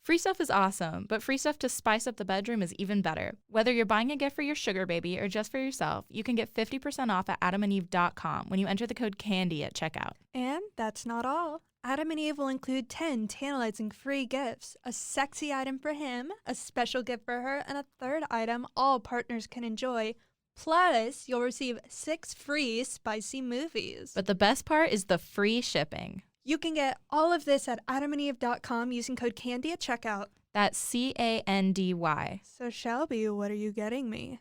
Free stuff is awesome, but free stuff to spice up the bedroom is even better. Whether you're buying a gift for your sugar baby or just for yourself, you can get 50% off at adamandeve.com when you enter the code CANDY at checkout. And that's not all. Adam and Eve will include 10 tantalizing free gifts, a sexy item for him, a special gift for her, and a third item all partners can enjoy. Plus, you'll receive 6 free spicy movies. But the best part is the free shipping. You can get all of this at adamandeve.com using code CANDY at checkout. That's CANDY. So Shelby, what are you getting me?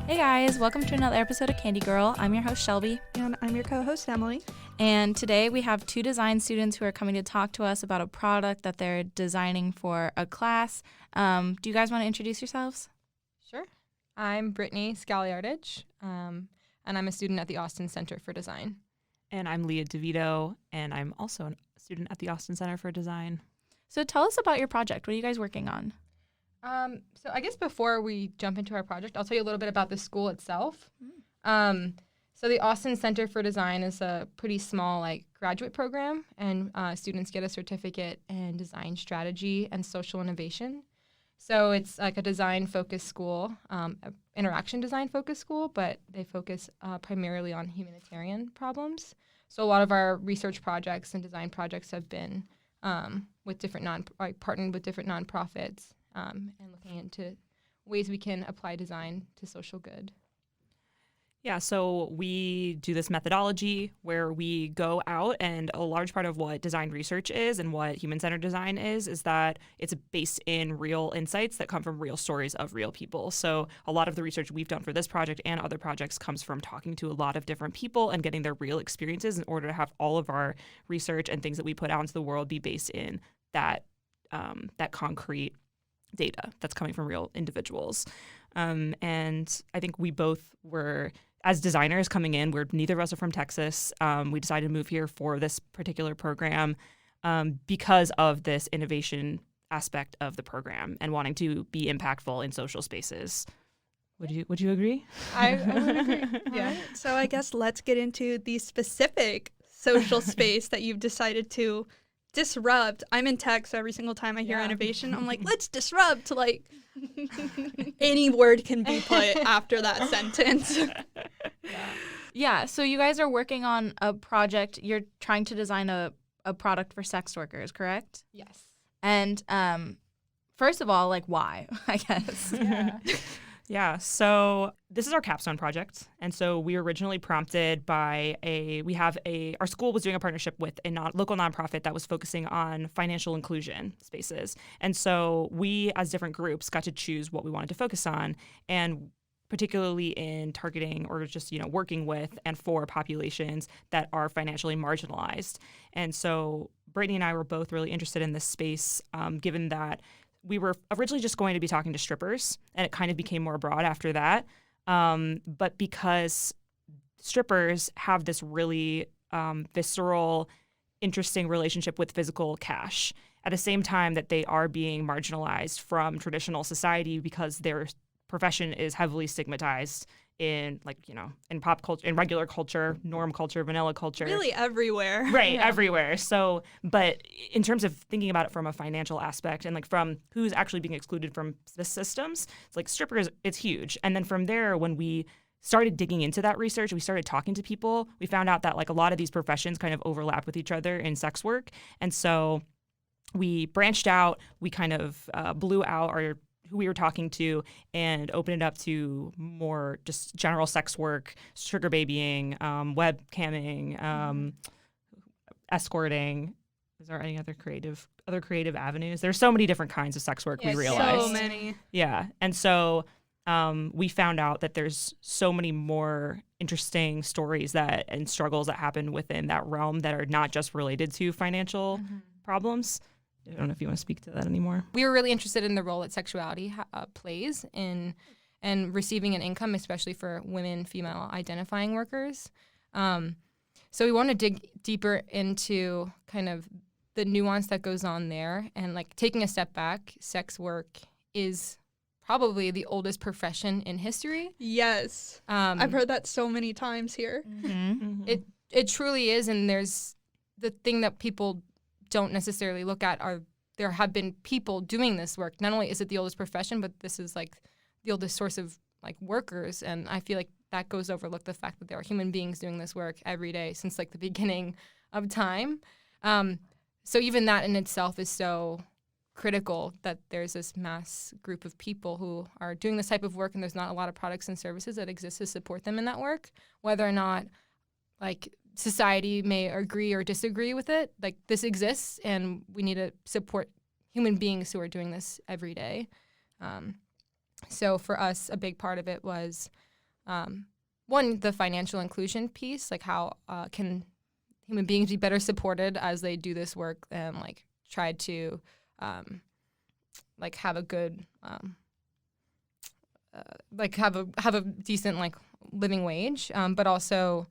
Hey guys, welcome to another episode of Candy Girl. I'm your host Shelby. And I'm your co-host Emily. And today we have 2 design students who are coming to talk to us about a product that they're designing for a class. Do you guys want to introduce yourselves? Sure. I'm Brittany Scaliardage, and I'm a student at the Austin Center for Design. And I'm Leah DeVito, and I'm also a student at the Austin Center for Design. So tell us about your project. What are you guys working on? So I guess before we jump into our project, I'll tell you a little bit about the school itself. So the Austin Center for Design is a pretty small graduate program, and students get a certificate in design strategy and social innovation. So it's like a design-focused school, interaction design-focused school, but they focus primarily on humanitarian problems. So a lot of our research projects and design projects have been with different partnered with different nonprofits and looking into ways we can apply design to social good. Yeah, so we do this methodology where we go out, and a large part of what design research is and what human-centered design is that it's based in real insights that come from real stories of real people. So a lot of the research we've done for this project and other projects comes from talking to a lot of different people and getting their real experiences in order to have all of our research and things that we put out into the world be based in that concrete data that's coming from real individuals. And I think we both were, as designers coming in, neither of us are from Texas. We decided to move here for this particular program because of this innovation aspect of the program and wanting to be impactful in social spaces. Would you agree? I would agree. Yeah. So I guess let's get into the specific social space that you've decided to disrupt. I'm in tech, so every single time I hear innovation, I'm like, let's disrupt. Any word can be put after that sentence. Yeah, so you guys are working on a project. You're trying to design a product for sex workers, correct? Yes. And first of all, why, I guess? Yeah. Yeah, so this is our Capstone Project. And so we were originally prompted by our school was doing a partnership with a local nonprofit that was focusing on financial inclusion spaces. And so we, as different groups, got to choose what we wanted to focus on, and particularly in targeting or just, working with and for populations that are financially marginalized. And so Brittany and I were both really interested in this space, given that we were originally just going to be talking to strippers, and it kind of became more broad after that. But because strippers have this really visceral, interesting relationship with physical cash, at the same time that they are being marginalized from traditional society because their profession is heavily stigmatized in in pop culture, in regular culture, norm culture, vanilla culture. Really everywhere. Right, Yeah. everywhere. So, but in terms of thinking about it from a financial aspect and from who's actually being excluded from the systems, it's strippers, it's huge. And then from there, when we started digging into that research, we started talking to people, we found out that a lot of these professions kind of overlap with each other in sex work. And so we branched out, we kind of blew out who we were talking to and open it up to more just general sex work, sugar babying, webcamming, escorting. Is there any other creative avenues? There's so many different kinds of sex work, we realized. So many. Yeah. And so we found out that there's so many more interesting stories and struggles that happen within that realm that are not just related to financial problems. I don't know if you want to speak to that anymore. We were really interested in the role that sexuality plays in receiving an income, especially for women, female identifying workers. So we want to dig deeper into kind of the nuance that goes on there, and taking a step back, sex work is probably the oldest profession in history. Yes. I've heard that so many times here. It truly is, and there's the thing that people don't necessarily look at are there have been people doing this work. Not only is it the oldest profession, but this is like the oldest source of like workers, and I feel like that goes overlooked, the fact that there are human beings doing this work every day since like the beginning of time. So even that in itself is so critical, that there's this mass group of people who are doing this type of work, and there's not a lot of products and services that exist to support them in that work, whether or not like society may agree or disagree with it. Like this exists, and we need to support human beings who are doing this every day. So for us, a big part of it was one, the financial inclusion piece, like how can human beings be better supported as they do this work, and like try to like have a good like have a decent like living wage, but also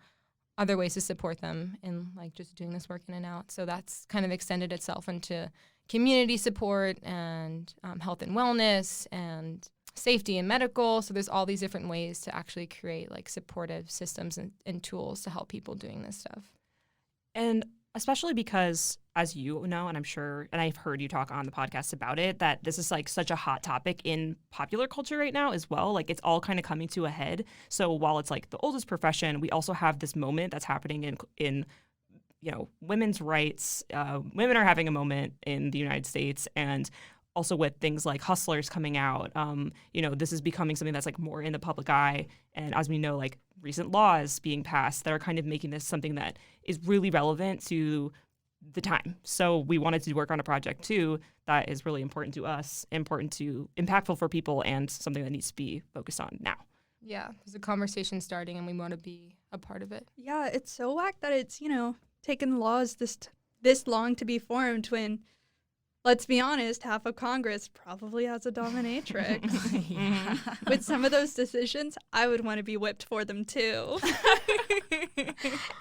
other ways to support them in like just doing this work in and out. So that's kind of extended itself into community support and health and wellness and safety and medical. So there's all these different ways to actually create like supportive systems and tools to help people doing this stuff. And especially because, as you know, and I'm sure, and I've heard you talk on the podcast about it, that this is like such a hot topic in popular culture right now as well. Like it's all kind of coming to a head. So while it's like the oldest profession, we also have this moment that's happening in you know, women's rights. Women are having a moment in the United States, and also with things like Hustlers coming out, you know, this is becoming something that's like more in the public eye. And as we know, like recent laws being passed that are kind of making this something that is really relevant to the time. So we wanted to work on a project too that is really important to us, impactful for people, and something that needs to be focused on now. Yeah, there's a conversation starting, and we want to be a part of it. Yeah, it's so whack that it's, you know, taken laws this long to be formed when, let's be honest, half of Congress probably has a dominatrix. Yeah. With some of those decisions, I would want to be whipped for them too.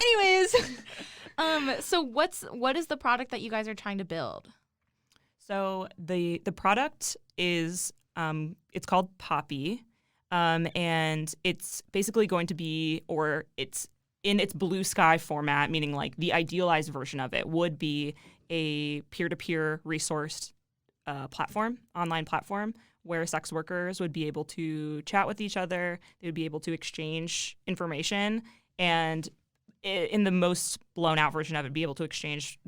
Anyways. So what is the product that you guys are trying to build? So the product is it's called Poppy, and it's basically going to be, or it's in its blue sky format, meaning like the idealized version of it would be a peer-to-peer resource platform, online platform, where sex workers would be able to chat with each other. They would be able to exchange information, and in the most blown out version of it, be able to exchange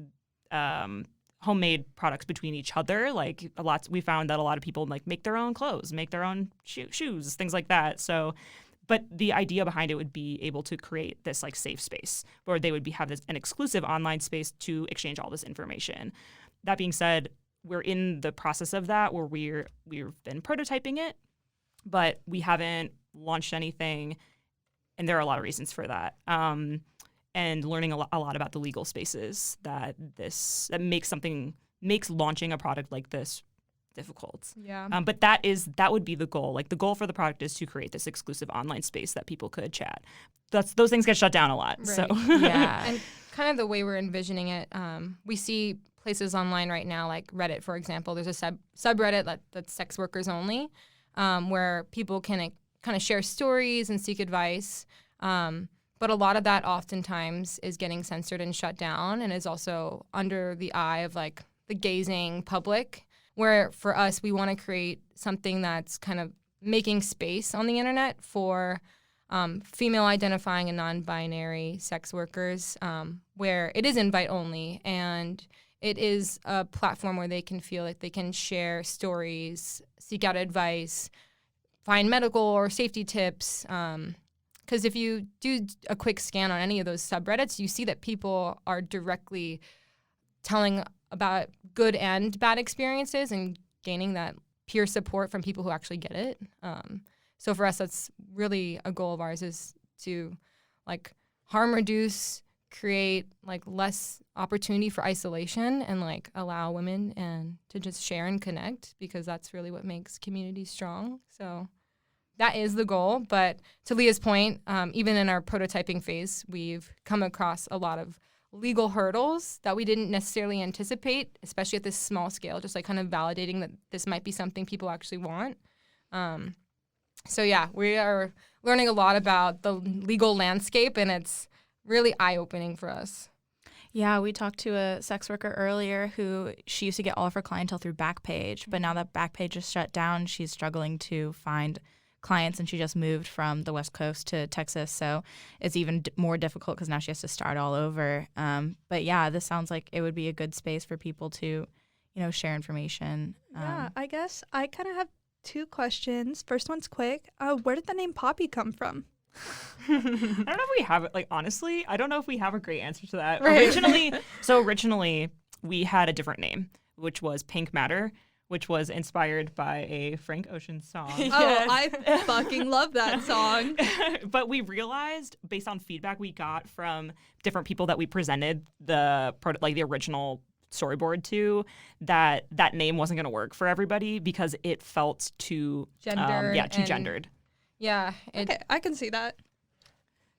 homemade products between each other. Like we found that a lot of people like make their own clothes, make their own shoes, things like that. So, but the idea behind it would be able to create this like safe space where they would have an exclusive online space to exchange all this information. That being said, we're in the process of that where we've been prototyping it, but we haven't launched anything, and there are a lot of reasons for that. And learning a lot about the legal spaces that makes launching a product like this difficult. Yeah. But that would be the goal. Like the goal for the product is to create this exclusive online space that people could chat. Those things get shut down a lot. Right. So Yeah. And kind of the way we're envisioning it, we see places online right now, like Reddit, for example. There's a subreddit that's sex workers only, where people can kind of share stories and seek advice. But a lot of that oftentimes is getting censored and shut down, and is also under the eye of like the gazing public, where for us, we want to create something that's kind of making space on the internet for female identifying and non-binary sex workers, where it is invite only, and it is a platform where they can feel like they can share stories, seek out advice, find medical or safety tips. Because if you do a quick scan on any of those subreddits, you see that people are directly telling about good and bad experiences and gaining that peer support from people who actually get it. So for us, that's really a goal of ours, is to like harm reduce, create like less opportunity for isolation, and like allow women and to just share and connect, because that's really what makes communities strong. So that is the goal. But to Leah's point, even in our prototyping phase, we've come across a lot of legal hurdles that we didn't necessarily anticipate, especially at this small scale, just like kind of validating that this might be something people actually want. So yeah, we are learning a lot about the legal landscape, and it's really eye-opening for us. Yeah, we talked to a sex worker earlier who she used to get all of her clientele through Backpage, but now that Backpage is shut down, she's struggling to find clients, and she just moved from the West Coast to Texas, so it's even more difficult because now she has to start all over. But yeah, this sounds like it would be a good space for people to, share information. Yeah, I guess I kind of have 2 questions. First one's quick. Where did the name Poppy come from? I don't know if we have it. Like, honestly, I don't know if we have a great answer to that. Right. Originally, we had a different name, which was Pink Matter, which was inspired by a Frank Ocean song. Oh, I fucking love that song. But we realized, based on feedback we got from different people that we presented the original storyboard to, that name wasn't going to work for everybody because it felt too gendered. Yeah. Okay, I can see that.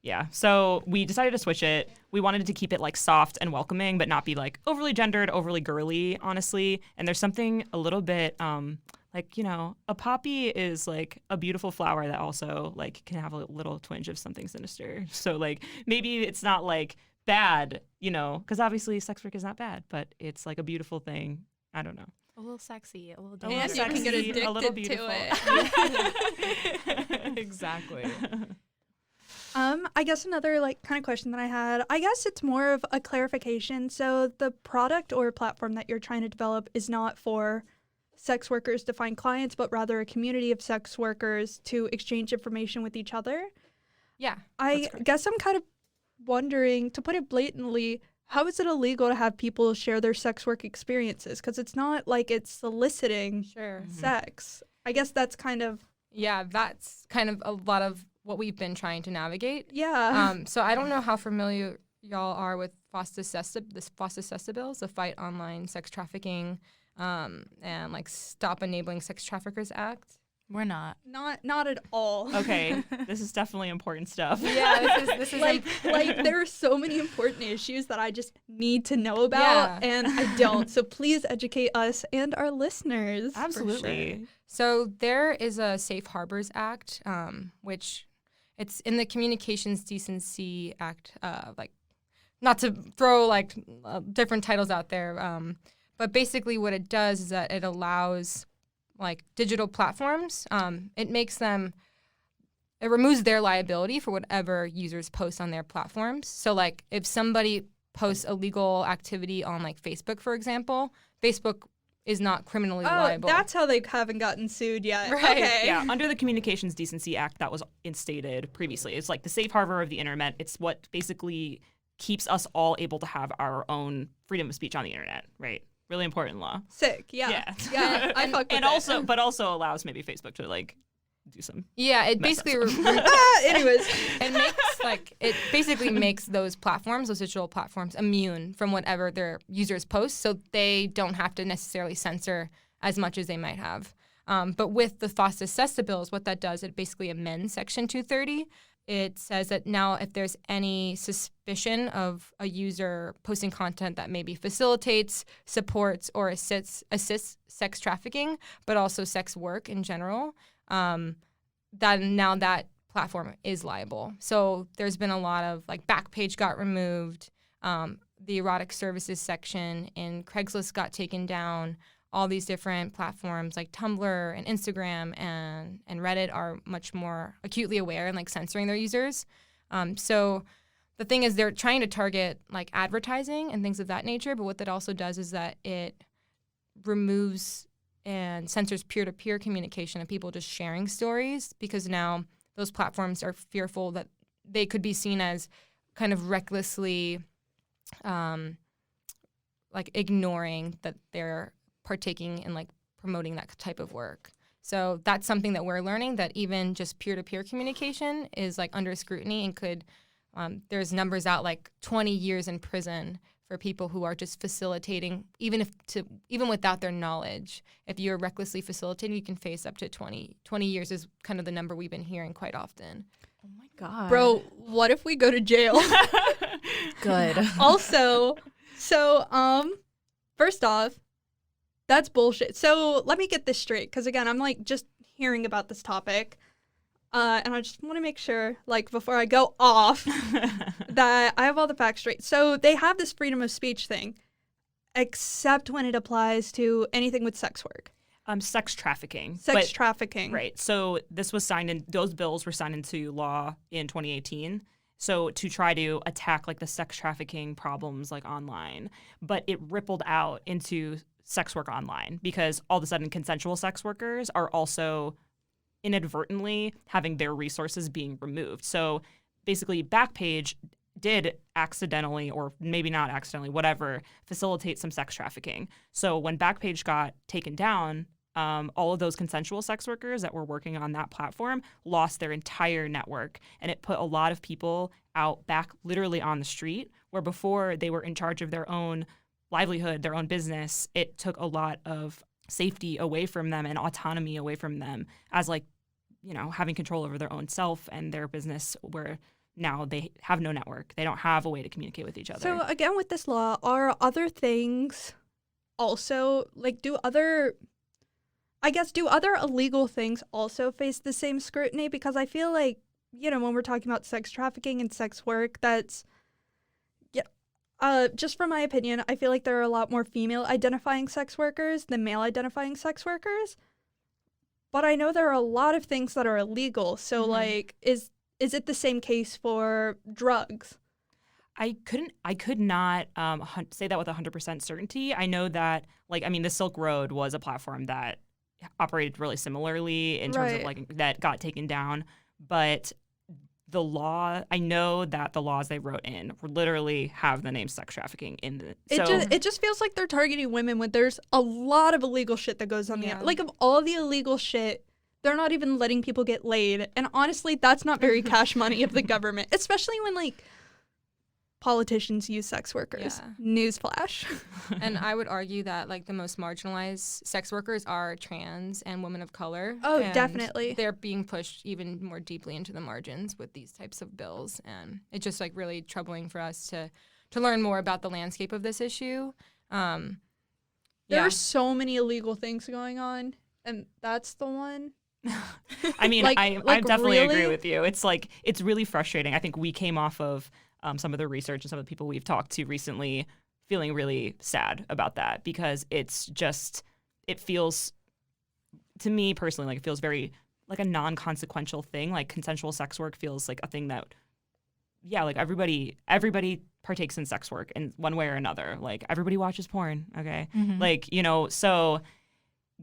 Yeah. So we decided to switch it. We wanted to keep it like soft and welcoming, but not be like overly gendered, overly girly, honestly. And there's something a little bit a poppy is like a beautiful flower that also like can have a little twinge of something sinister. So like maybe it's not like bad, because obviously sex work is not bad, but it's like a beautiful thing. I don't know. A little sexy, a little And dangerous. you can get addicted a little to beautiful. it. Exactly. I guess another kind of question that I had, I guess it's more of a clarification. So the product or platform that you're trying to develop is not for sex workers to find clients, but rather a community of sex workers to exchange information with each other. Yeah. I guess I'm kind of wondering, to put it blatantly, how is it illegal to have people share their sex work experiences? Because it's not like it's soliciting sex. I guess that's kind of... Yeah, that's kind of a lot of what we've been trying to navigate. Yeah. So I don't know how familiar y'all are with FOSTA bills, the Fight Online Sex Trafficking and Stop Enabling Sex Traffickers Act. We're not. Not at all. Okay, this is definitely important stuff. Yeah, this is like there are so many important issues that I just need to know about, and I don't. So please educate us and our listeners. Absolutely. Sure. So there is a Safe Harbors Act, which it's in the Communications Decency Act. Not to throw different titles out there, but basically what it does is that it allows digital platforms. It removes their liability for whatever users post on their platforms. So if somebody posts illegal activity on Facebook, for example, Facebook is not criminally liable. That's how they haven't gotten sued yet. Right. Okay. Yeah, under the Communications Decency Act that was instated previously. It's like the safe harbor of the internet. It's what basically keeps us all able to have our own freedom of speech on the internet, right? Really important law. Sick, yeah. Yeah, I fuck with and it. also allows maybe Facebook to do some. Yeah, it basically anyways, it basically makes those digital platforms, immune from whatever their users post, so they don't have to necessarily censor as much as they might have. But with the FOSTA bills, what that does, it basically amends Section 230. It says that now if there's any suspicion of a user posting content that maybe facilitates, supports, or assists sex trafficking, but also sex work in general, that platform is liable. So there's been a lot of Backpage got removed, the erotic services section in Craigslist got taken down. All these different platforms like Tumblr and Instagram and Reddit are much more acutely aware and censoring their users. So the thing is they're trying to target advertising and things of that nature, but what that also does is that it removes and censors peer-to-peer communication of people just sharing stories, because now those platforms are fearful that they could be seen as kind of recklessly ignoring that they're partaking in promoting that type of work. So that's something that we're learning, that even just peer-to-peer communication is under scrutiny and could there's numbers out 20 years in prison for people who are just facilitating, even without their knowledge. If you're recklessly facilitating, you can face up to 20 years is kind of the number we've been hearing quite often. Oh my God. bro, what if we go to jail? Good. Also, first off, that's bullshit. So let me get this straight, because again, I'm just hearing about this topic. And I just want to make sure, like, before I go off, that I have all the facts straight. So they have this freedom of speech thing, except when it applies to anything with sex work. Sex trafficking. Sex trafficking. Right. So this was signed in, those bills were signed into law in 2018. So to try to attack like the sex trafficking problems like online, but it rippled out into sex work online because all of a sudden consensual sex workers are also inadvertently having their resources being removed. So basically Backpage did accidentally, or maybe not accidentally, whatever, facilitate some sex trafficking. So when Backpage got taken down, all of those consensual sex workers that were working on that platform lost their entire network. And it put a lot of people out back literally on the street, where before they were in charge of their own livelihood, their own business. It took a lot of safety away from them and autonomy away from them as like, you know, having control over their own self and their business, where now they have no network. They don't have a way to communicate with each other. So again, with this law, are other things also, like, do other illegal things also face the same scrutiny? Because I feel like, you know, when we're talking about sex trafficking and sex work, that's, just from my opinion, I feel like there are a lot more female identifying sex workers than male identifying sex workers. But I know there are a lot of things that are illegal. So like, is it the same case for drugs? I could not say that with 100% certainty. I know that, like, I mean, the Silk Road was a platform that operated really similarly in terms of like that got taken down, but the law, I know that the laws they wrote in literally have the name sex trafficking in the. It just feels like they're targeting women when there's a lot of illegal shit that goes on the like, of all the illegal shit, they're not even letting people get laid, and honestly, that's not very cash money of the government, especially when like politicians use sex workers. Newsflash. And I would argue that like the most marginalized sex workers are trans and women of color. Oh, and definitely. They're being pushed even more deeply into the margins with these types of bills. And it's just like really troubling for us to learn more about the landscape of this issue. There are so many illegal things going on, and that's the one. I mean, like, I definitely really? agree with you. It's like, it's really frustrating. I think we came off of some of the research and some of the people we've talked to recently feeling really sad about that, because it's just, it feels, to me personally, like it feels very like a non-consequential thing. Like consensual sex work feels like a thing that, like everybody partakes in sex work in one way or another. Like everybody watches porn, okay? Like, you know, so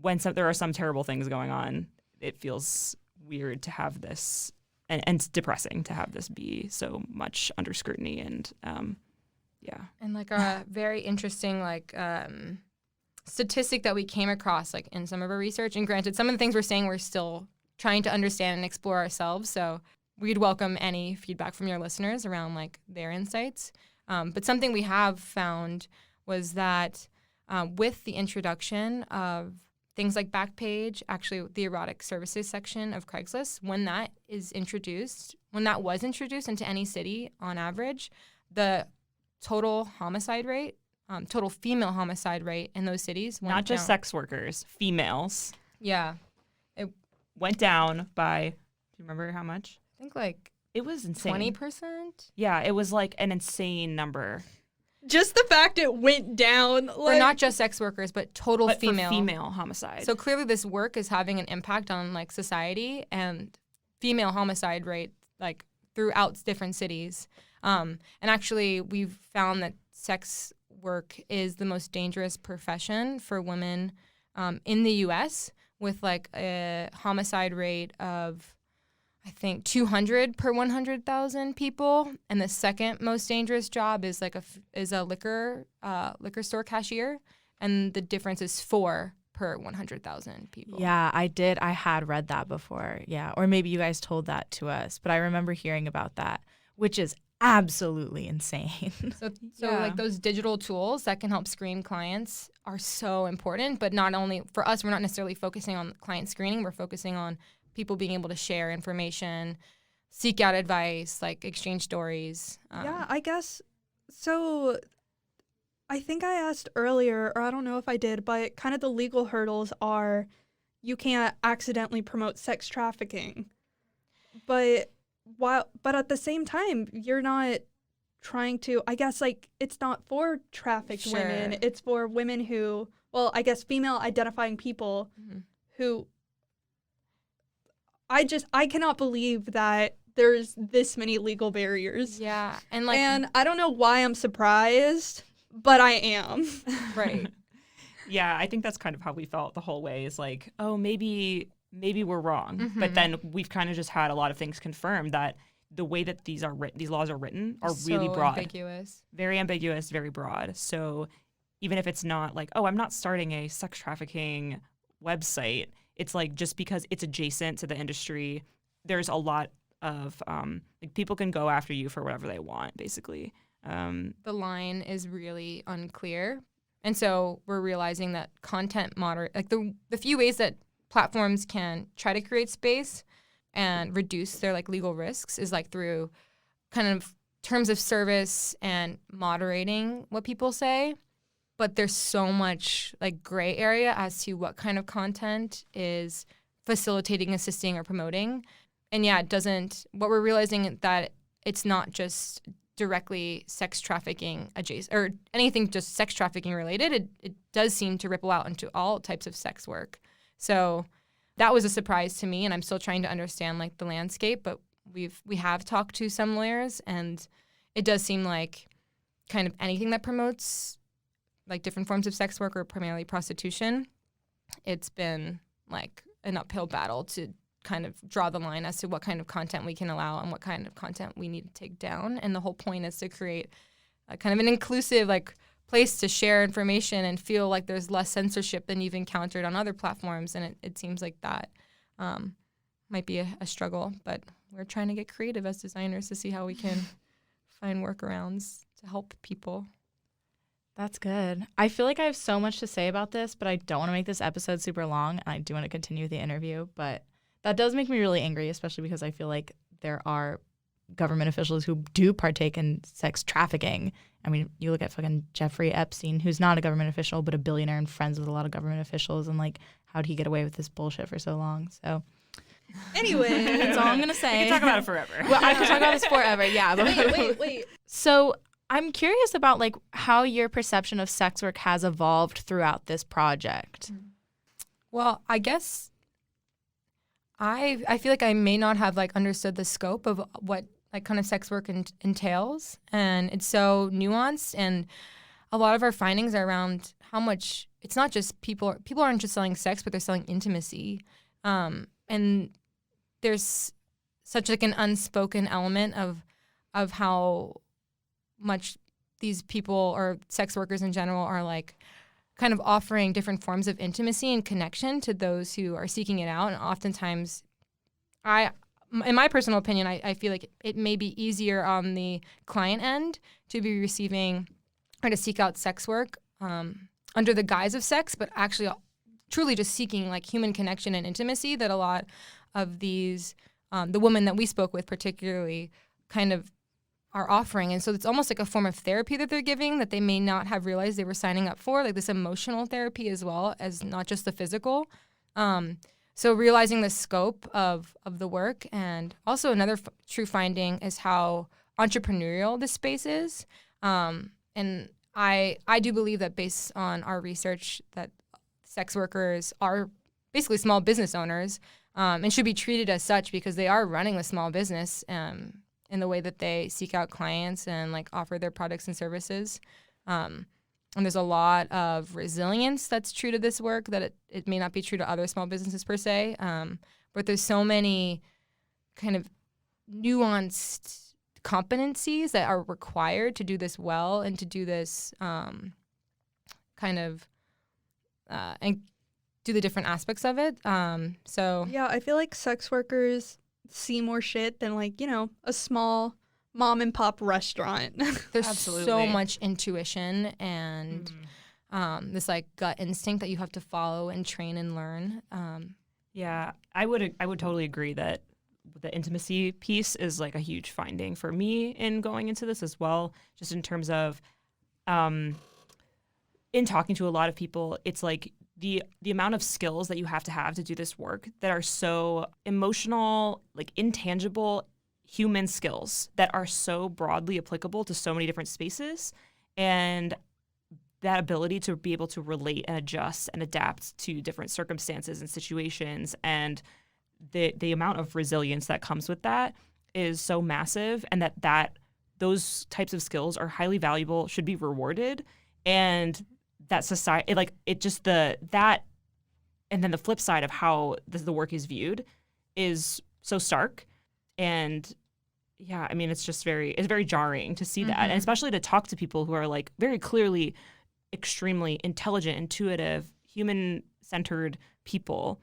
when there are some terrible things going on, it feels weird to have this, and it's depressing to have this be so much under scrutiny. And And like a very interesting like statistic that we came across like in some of our research, and granted some of the things we're saying we're still trying to understand and explore ourselves, so we'd welcome any feedback from your listeners around like their insights. But something we have found was that with the introduction of things like Backpage, actually the erotic services section of Craigslist, when that was introduced into any city on average, the total homicide rate, total female homicide rate in those cities went not just down. sex workers, females. Yeah. It went down by, do you remember how much? I think like It was insane. 20%? Yeah, it was like an insane number. Just the fact it went down. For not just sex workers, but total But female. for female homicide. So clearly this work is having an impact on like society and female homicide rate like throughout different cities. And actually we've found that sex work is the most dangerous profession for women in the U.S., with like a homicide rate of, I think, 200 per 100,000 people, and the second most dangerous job is like a liquor store cashier, and the difference is 4 per 100,000 people. Yeah, I had read that before. Yeah, or maybe you guys told that to us, but I remember hearing about that, which is absolutely insane. So like those digital tools that can help screen clients are so important, but not only for us, we're not necessarily focusing on client screening, we're focusing on people being able to share information, seek out advice, like exchange stories. Yeah, I guess. So I think I asked earlier, or I don't know if I did, but kind of the legal hurdles are, you can't accidentally promote sex trafficking. But at the same time, you're not trying to, I guess, like, it's not for trafficked women. It's for women who, well, I guess female identifying people who, I cannot believe that there's this many legal barriers. Yeah. And I don't know why I'm surprised, but I am. Right. Yeah, I think that's kind of how we felt the whole way, is like, oh, maybe we're wrong. But then we've kind of just had a lot of things confirmed that the way that these laws are written are really broad. Ambiguous. Very ambiguous, very broad. So even if it's not like, oh, I'm not starting a sex trafficking website, it's like, just because it's adjacent to the industry, there's a lot of like, people can go after you for whatever they want, basically. The line is really unclear. And so we're realizing that content like the few ways that platforms can try to create space and reduce their like legal risks is like through kind of terms of service and moderating what people say. But there's so much like gray area as to what kind of content is facilitating, assisting, or promoting. And yeah, what we're realizing that it's not just directly sex trafficking adjacent or anything just sex trafficking related. It does seem to ripple out into all types of sex work. So that was a surprise to me, and I'm still trying to understand like the landscape, but we have talked to some lawyers, and it does seem like kind of anything that promotes like different forms of sex work or primarily prostitution, it's been like an uphill battle to kind of draw the line as to what kind of content we can allow and what kind of content we need to take down. And the whole point is to create a kind of an inclusive like place to share information and feel like there's less censorship than you've encountered on other platforms. And it seems like that might be a struggle, but we're trying to get creative as designers to see how we can find workarounds to help people. That's good. I feel like I have so much to say about this, but I don't want to make this episode super long, and I do want to continue the interview. But that does make me really angry, especially because I feel like there are government officials who do partake in sex trafficking. I mean, you look at fucking Jeffrey Epstein, who's not a government official, but a billionaire and friends with a lot of government officials. And like, how'd he get away with this bullshit for so long? So anyway, that's all I'm going to say. We can talk about it forever. Well, I could talk about this forever. Yeah. But wait. So I'm curious about like how your perception of sex work has evolved throughout this project. Well, I guess I feel like I may not have like understood the scope of what like kind of sex work entails, and it's so nuanced, and a lot of our findings are around how much it's not just people aren't just selling sex, but they're selling intimacy, and there's such like an unspoken element of how much these people or sex workers in general are like kind of offering different forms of intimacy and connection to those who are seeking it out. And oftentimes, in my personal opinion, I feel like it may be easier on the client end to be receiving or to seek out sex work under the guise of sex, but actually truly just seeking like human connection and intimacy that a lot of these, the women that we spoke with particularly, kind of are offering. And so it's almost like a form of therapy that they're giving that they may not have realized they were signing up for, like this emotional therapy as well as not just the physical. So realizing the scope of the work, and also another true finding is how entrepreneurial this space is. And I do believe that based on our research that sex workers are basically small business owners and should be treated as such because they are running a small business in the way that they seek out clients and like offer their products and services. And there's a lot of resilience that's true to this work that it may not be true to other small businesses per se. But there's so many kind of nuanced competencies that are required to do this well and to do this and do the different aspects of it. Yeah, I feel like sex workers see more shit than like, a small mom and pop restaurant. There's Absolutely. so much intuition and this like gut instinct that you have to follow and train and learn. Yeah, I would totally agree that the intimacy piece is like a huge finding for me in going into this as well, just in terms of in talking to a lot of people, it's like the amount of skills that you have to do this work that are so emotional, like intangible human skills that are so broadly applicable to so many different spaces, and that ability to be able to relate and adjust and adapt to different circumstances and situations, and the amount of resilience that comes with that is so massive, and that those types of skills are highly valuable, should be rewarded, and that society, like it just that, and then the flip side of how the work is viewed is so stark. And yeah, I mean, it's very jarring to see that, and especially to talk to people who are like very clearly extremely intelligent, intuitive, human-centered people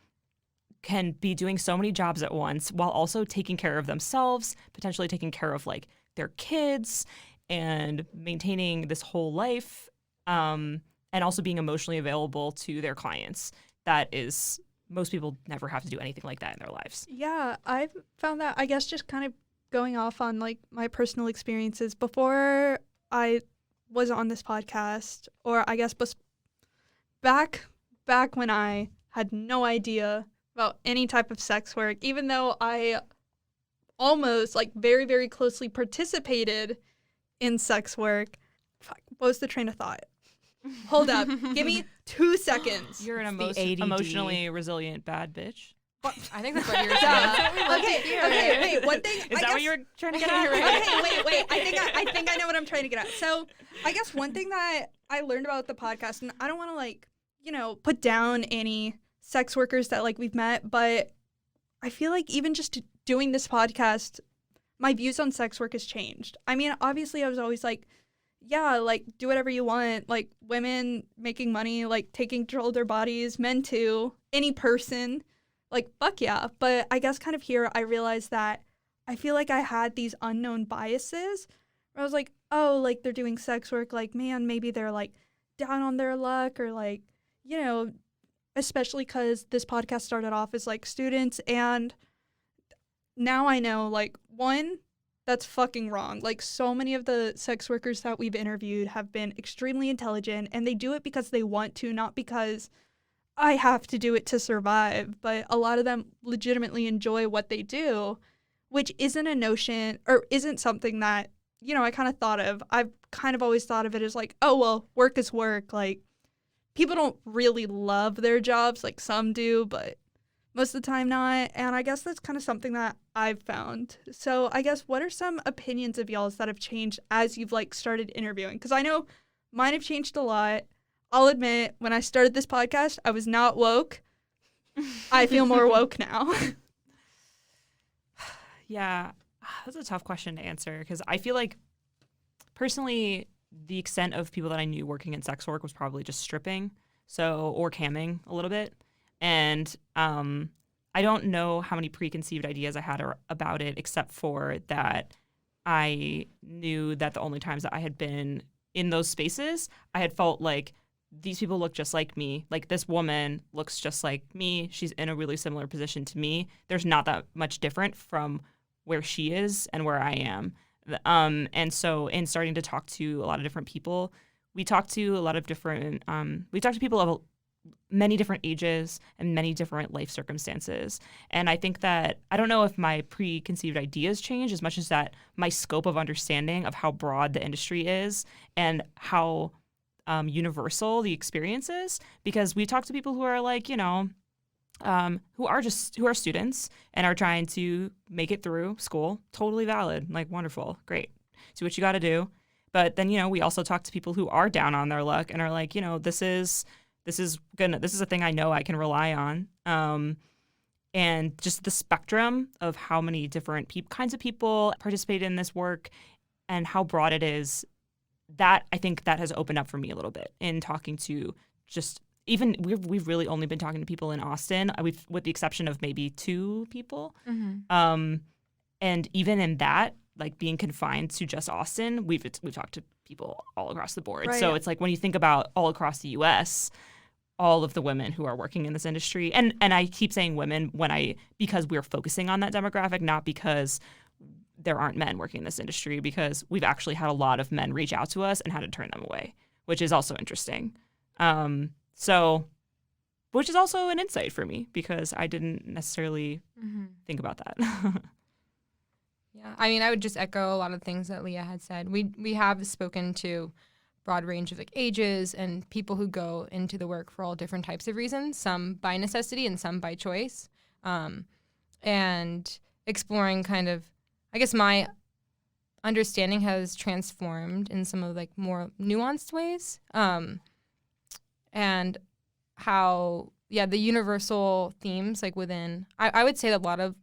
can be doing so many jobs at once while also taking care of themselves, potentially taking care of like their kids and maintaining this whole life, and also being emotionally available to their clients. That is, most people never have to do anything like that in their lives. Yeah, I've found that, I guess, just kind of going off on like my personal experiences before I was on this podcast, or I guess back when I had no idea about any type of sex work, even though I almost like very, very closely participated in sex work. Fuck, what was the train of thought? Hold up. Give me 2 seconds. You're an emotionally resilient bad bitch. I think that's what you're saying. Okay, wait. One thing. Is that what you were trying to get at? Okay, wait. I think I know what I'm trying to get at. So, I guess one thing that I learned about the podcast, and I don't want to like, put down any sex workers that like we've met, but I feel like even just doing this podcast, my views on sex work has changed. I mean, obviously, I was always like, yeah, like do whatever you want, like women making money, like taking control of their bodies, men too, any person. Like, fuck yeah. But I guess kind of here I realized that I feel like I had these unknown biases where I was like, oh, like they're doing sex work. Like, man, maybe they're like down on their luck, or like, especially because this podcast started off as like students. And now I know, like, one, that's fucking wrong. Like, so many of the sex workers that we've interviewed have been extremely intelligent, and they do it because they want to, not because I have to do it to survive. But a lot of them legitimately enjoy what they do, which isn't a notion, or isn't something that, I kind of thought of. I've kind of always thought of it as like, oh, well, work is work. Like, people don't really love their jobs. Like, some do, but most of the time not. And I guess that's kind of something that I've found. So I guess, what are some opinions of y'all's that have changed as you've like started interviewing? Because I know mine have changed a lot. I'll admit, when I started this podcast, I was not woke. I feel more woke now. Yeah, that's a tough question to answer, because I feel like, personally, the extent of people that I knew working in sex work was probably just stripping, or camming a little bit. And I don't know how many preconceived ideas I had about it, except for that I knew that the only times that I had been in those spaces, I had felt like these people look just like me. Like, this woman looks just like me. She's in a really similar position to me. There's not that much different from where she is and where I am. And so in starting to talk to a lot of different people, we talked to a lot of different, we talked to people of many different ages and many different life circumstances. And I think that, I don't know if my preconceived ideas change as much as that my scope of understanding of how broad the industry is and how universal the experience is, because we talk to people who are like, who are students and are trying to make it through school. Totally valid. Like, wonderful. Great. Do what you got to do. But then, we also talk to people who are down on their luck and are like, this is a thing I know I can rely on. And just the spectrum of how many different kinds of people participate in this work and how broad it is, that I think that has opened up for me a little bit in talking to just, even we've really only been talking to people in Austin, with the exception of maybe 2 people. Mm-hmm. And even in that, like being confined to just Austin, we've talked to people all across the board. Right. So it's like, when you think about all across the U.S., all of the women who are working in this industry, and I keep saying women because we're focusing on that demographic, not because there aren't men working in this industry, because we've actually had a lot of men reach out to us and had to turn them away, which is also interesting. So which is also an insight for me because I didn't necessarily think about that. Yeah, I mean, I would just echo a lot of things that Leah had said. We have spoken to broad range of like ages and people who go into the work for all different types of reasons, some by necessity and some by choice, and exploring kind of, I guess my understanding has transformed in some of like more nuanced ways, and how the universal themes like within I would say that a lot of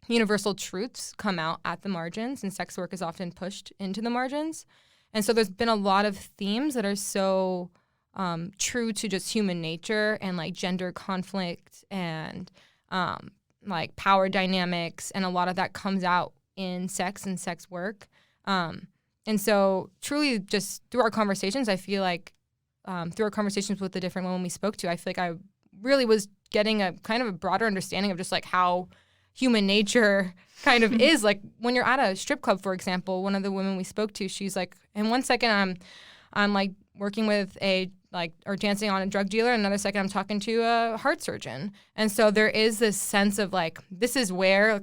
universal truths come out at the margins, and sex work is often pushed into the margins. And so there's been a lot of themes that are so true to just human nature and like gender conflict and like power dynamics, and a lot of that comes out in sex and sex work. And so truly just through our conversations, I feel like through our conversations with the different women we spoke to, I feel like I really was getting a kind of a broader understanding of just like how human nature kind of is. Like when you're at a strip club, for example, one of the women we spoke to, she's like, in one second I'm like working with or dancing on a drug dealer, and another second I'm talking to a heart surgeon. And so there is this sense of like, this is where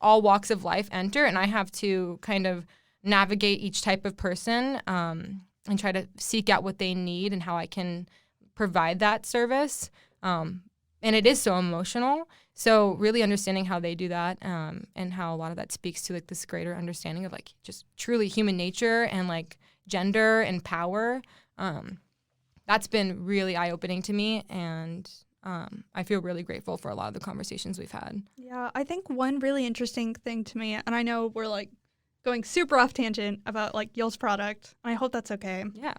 all walks of life enter, and I have to kind of navigate each type of person and try to seek out what they need and how I can provide that service. And it is so emotional. So really understanding how they do that, and how a lot of that speaks to like this greater understanding of like just truly human nature and like gender and power. That's been really eye-opening to me, and I feel really grateful for a lot of the conversations we've had. Yeah, I think one really interesting thing to me, and I know we're like going super off tangent about like y'all's product, and I hope that's okay. Yeah.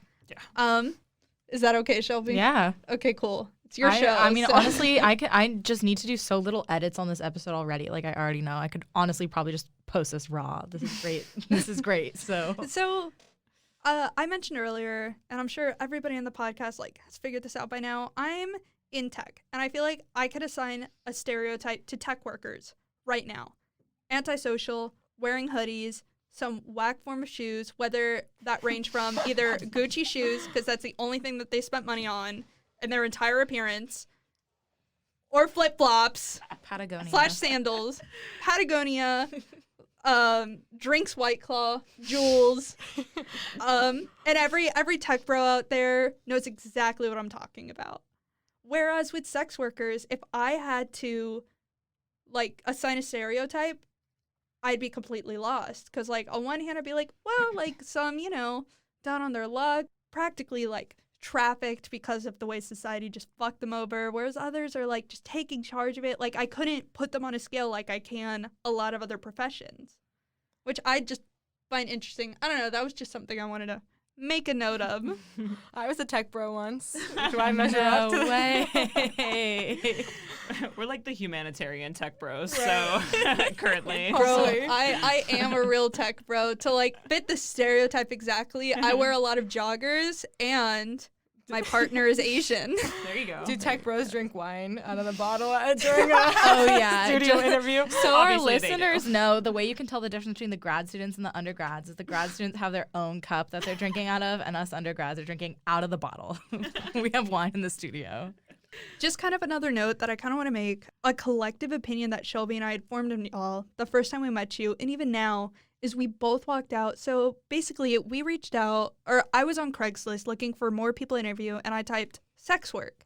Is that okay, Shelby? Yeah. Okay, cool. It's your show. I mean, so. honestly, I just need to do so little edits on this episode already. Like, I already know. I could honestly probably just post this raw. This is great. This is great. So I mentioned earlier, and I'm sure everybody in the podcast like has figured this out by now, I'm in tech, and I feel like I could assign a stereotype to tech workers right now. Antisocial, wearing hoodies, some whack form of shoes, whether that range from either Gucci shoes, because that's the only thing that they spent money on in their entire appearance, or flip-flops, Patagonia / sandals, Patagonia, drinks White Claw, Jules, and every tech bro out there knows exactly what I'm talking about. Whereas with sex workers, if I had to like assign a stereotype, I'd be completely lost. Because like on one hand, I'd be like, well, like some, down on their luck, practically like trafficked because of the way society just fucked them over, whereas others are like just taking charge of it. Like I couldn't put them on a scale like I can a lot of other professions, which I just find interesting. I don't know, that was just something I wanted to make a note of. I was a tech bro once. Do I measure up to No way. We're like the humanitarian tech bros, so currently. Bro, I am a real tech bro. To like fit the stereotype exactly, I wear a lot of joggers and my partner is Asian. There you go. Do tech bros drink wine out of the bottle during a Oh, yeah. studio interview? So our Obviously they do. listeners know the way you can tell the difference between the grad students and the undergrads is the grad students have their own cup that they're drinking out of, and us undergrads are drinking out of the bottle. We have wine in the studio. Just kind of another note that I kind of want to make, a collective opinion that Shelby and I had formed in y'all the first time we met you, and even now, is we both walked out. So basically, we reached out, or I was on Craigslist looking for more people to interview, and I typed sex work.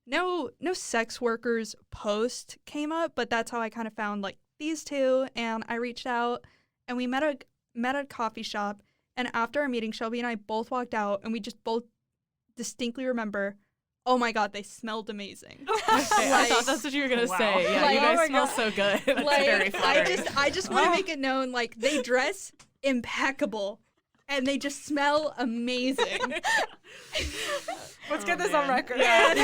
No sex workers post came up, but that's how I kind of found like these two, and I reached out, and we met at a coffee shop, and after our meeting, Shelby and I both walked out, and we just both distinctly remember, oh my God, they smelled amazing. Okay, I thought that's what you were gonna Wow. say. Yeah, Like, you oh guys my smell God. so good. That's Like, very flattering. I just want to make it known, like, they dress impeccable and they just smell amazing. Let's get this man. on record. Yeah,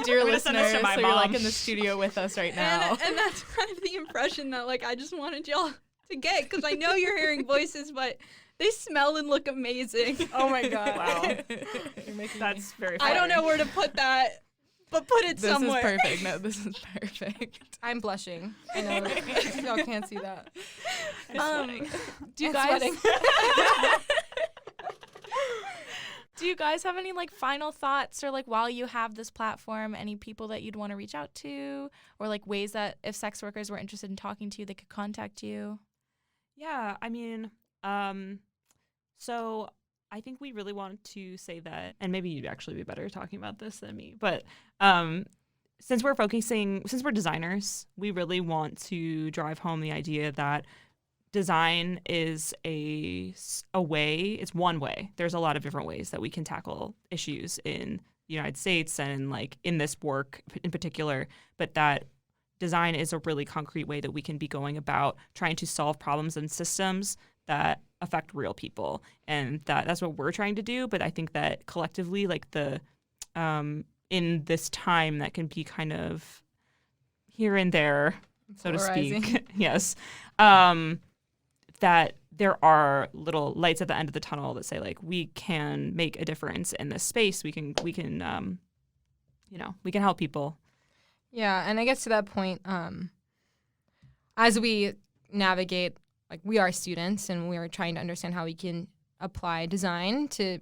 dear I'm gonna send this listeners, to my so you're like mom. in the studio with us right now. And that's kind of the impression that, like, I just wanted y'all to get, because I know you're hearing voices, but they smell and look amazing. Oh my God. Wow. You're making That's very I don't know flattering. where to put that, but put it This somewhere. is perfect. No, this is perfect. I'm blushing. I know y'all can't see that. Do you And guys sweating. Do you guys have any like final thoughts, or like while you have this platform, any people that you'd want to reach out to, or like ways that if sex workers were interested in talking to you, they could contact you? Yeah, I mean, so I think we really want to say that, and maybe you'd actually be better talking about this than me, but since we're designers, we really want to drive home the idea that design is it's one way. There's a lot of different ways that we can tackle issues in the United States and like in this work in particular, but that design is a really concrete way that we can be going about trying to solve problems and systems that affect real people. And that's what we're trying to do. But I think that collectively, like in this time that can be kind of here and there, so to speak, yes, that there are little lights at the end of the tunnel that say like we can make a difference in this space. We can help people. Yeah, and I guess to that point, as we navigate, like we are students and we are trying to understand how we can apply design to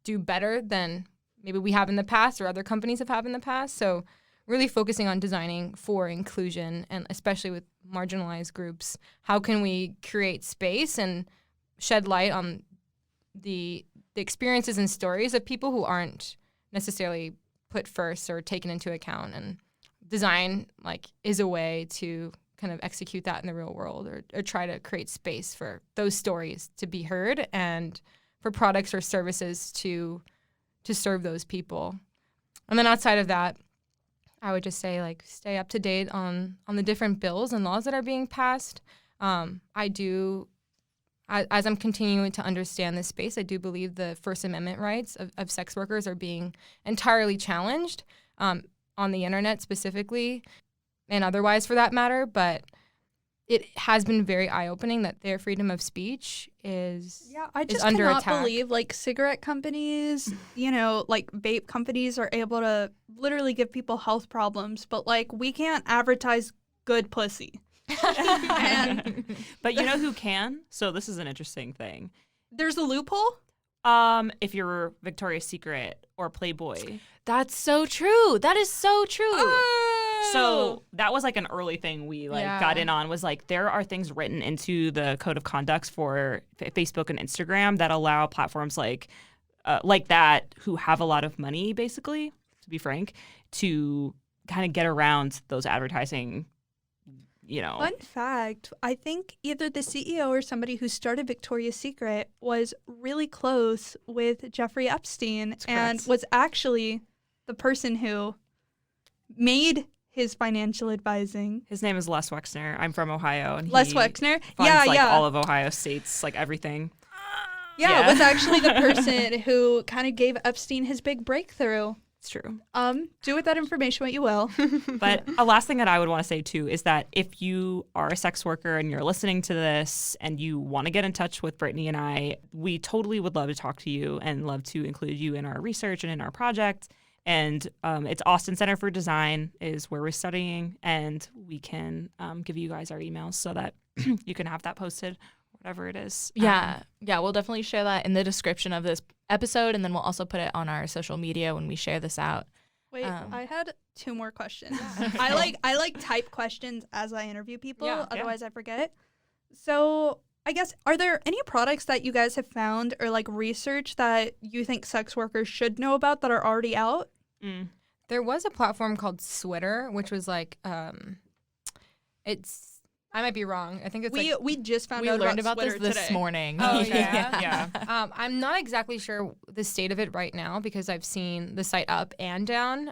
do better than maybe we have in the past or other companies have in the past. So really focusing on designing for inclusion, and especially with marginalized groups, how can we create space and shed light on the experiences and stories of people who aren't necessarily put first or taken into account. And design like is a way to kind of execute that in the real world, or try to create space for those stories to be heard and for products or services to serve those people. And then outside of that, I would just say like stay up to date on the different bills and laws that are being passed. As I'm continuing to understand this space, I do believe the First Amendment rights of sex workers are being entirely challenged on the internet specifically, and otherwise for that matter. But it has been very eye-opening that their freedom of speech is I just under cannot attack. believe like cigarette companies, like vape companies are able to literally give people health problems, but like we can't advertise good pussy. But you know who can? So this is an interesting thing. There's a loophole? If you're Victoria's Secret or Playboy. That's so true. That is so true. So that was like an early thing we got in on, was like there are things written into the code of conducts for Facebook and Instagram that allow platforms like that who have a lot of money, basically, to be frank, to kind of get around those advertising. Fun fact, I think either the CEO or somebody who started Victoria's Secret was really close with Jeffrey Epstein and was actually the person who made his financial advising. His name is Les Wexner. I'm from Ohio, and Les Wexner? funds, all of Ohio State's like everything. Yeah, was actually the person who kind of gave Epstein his big breakthrough. It's true. Do with that information what you will. But a last thing that I would want to say too is that if you are a sex worker and you're listening to this and you want to get in touch with Brittany and I, we totally would love to talk to you and love to include you in our research and in our project. And it's Austin Center for Design is where we're studying, and we can give you guys our emails so that you can have that posted, whatever it is. Yeah, we'll definitely share that in the description of this episode, and then we'll also put it on our social media when we share this out. Wait, I had 2 more questions. I like type questions as I interview people, otherwise I forget. So I guess, are there any products that you guys have found or like research that you think sex workers should know about that are already out? There was a platform called Switter, which was like, I might be wrong. I think it's we just found we out learned about this Twitter today. morning. Oh yeah. I'm not exactly sure the state of it right now because I've seen the site up and down.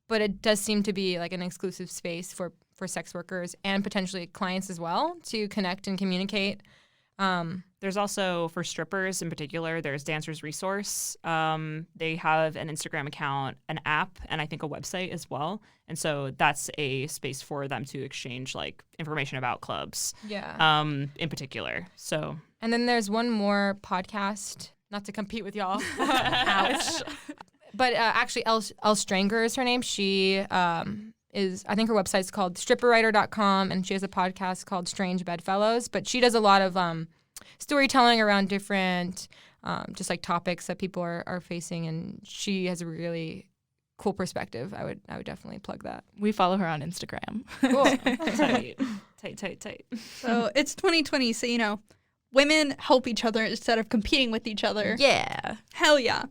But it does seem to be like an exclusive space for sex workers and potentially clients as well to connect and communicate. There's also, for strippers in particular, there's Dancers Resource. They have an Instagram account, an app, and I think a website as well. And so that's a space for them to exchange like information about clubs. Yeah. In particular. So. And then there's one more podcast, not to compete with y'all. Ouch. But actually, Elle Stranger is her name. She I think her website's called stripperwriter.com, and she has a podcast called Strange Bedfellows. But she does a lot of storytelling around different just like topics that people are facing. And she has a really cool perspective. I would definitely plug that. We follow her on Instagram. Cool. tight. So it's 2020, so women help each other instead of competing with each other. Yeah. Hell yeah.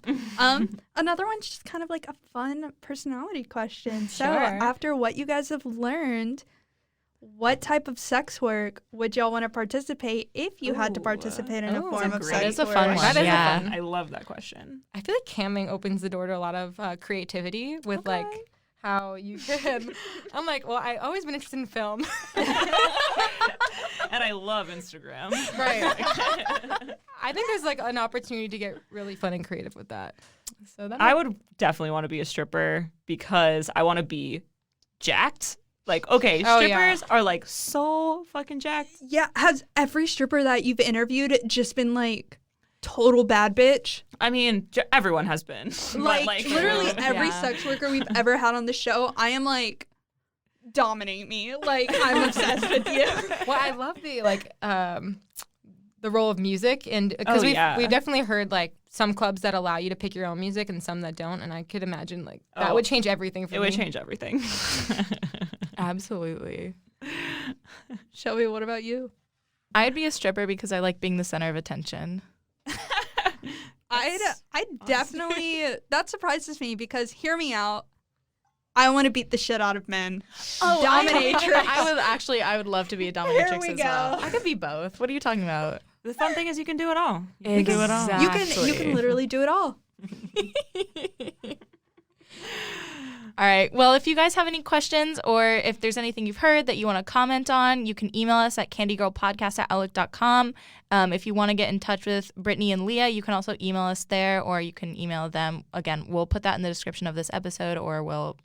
Another one's just kind of like a fun personality question. So Sure. after what you guys have learned, what type of sex work would y'all want to participate if you had to Ooh. participate in a Ooh, form that's of a sex great- That is a work? fun one. That is a yeah. fun- I love that question. I feel like camming opens the door to a lot of creativity with like how you can. I'm like, well, I always been interested in film. And I love Instagram. Right. I think there's like an opportunity to get really fun and creative with that. So that I would definitely want to be a stripper because I want to be jacked. Like, okay, Oh, yeah. strippers are like so fucking jacked. Yeah, has every stripper that you've interviewed just been like total bad bitch? I mean, everyone has been. But, Literally every Yeah. sex worker we've ever had on the show, I am like, dominate me. Like, I'm obsessed with you. well, I love the like the role of music, and because Oh, yeah. we've definitely heard like some clubs that allow you to pick your own music and some that don't, and I could imagine like that Oh. would change everything for It me. would change everything. Absolutely. Shelby, what about you? I'd be a stripper because I like being the center of attention. I definitely, that surprises me because hear me out. I want to beat the shit out of men. Dominatrix. I would love to be a dominatrix we as well. go. I could be both. What are you talking about? The fun thing is you can do it all. You can do it all. Exactly. You can literally do it all. All right. Well, if you guys have any questions or if there's anything you've heard that you want to comment on, you can email us at candygirlpodcast@outlook.com. If you want to get in touch with Brittany and Leah, you can also email us there or you can email them. Again, we'll put that in the description of this episode or we'll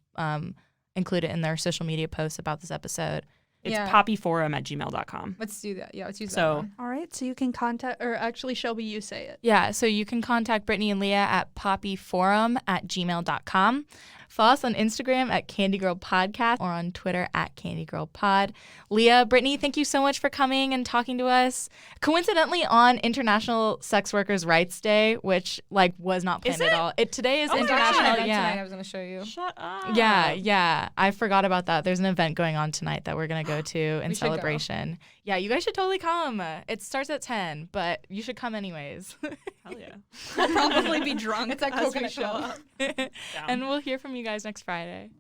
include it in their social media posts about this episode. It's Yeah. poppyforum@gmail.com. Let's do that. Yeah, let's use that So one. All right, so you can contact, or actually, Shelby, you say it. Yeah, so you can contact Brittany and Leah at poppyforum@gmail.com. Follow us on Instagram at Candy Girl Podcast or on Twitter at Candy Girl Pod. Leah, Brittany, thank you so much for coming and talking to us. Coincidentally, on International Sex Workers' Rights Day, which was not Is planned at it? all. Today is Oh, International. tonight Yeah. I was going to show you. shut up. Yeah. I forgot about that. There's an event going on tonight that we're going to go to in We should go. celebration. Yeah, you guys should totally come. It starts at 10, but you should come anyways. Hell yeah. I'll probably be drunk. It's like as we coconut show shell. up. And we'll hear from you guys next Friday.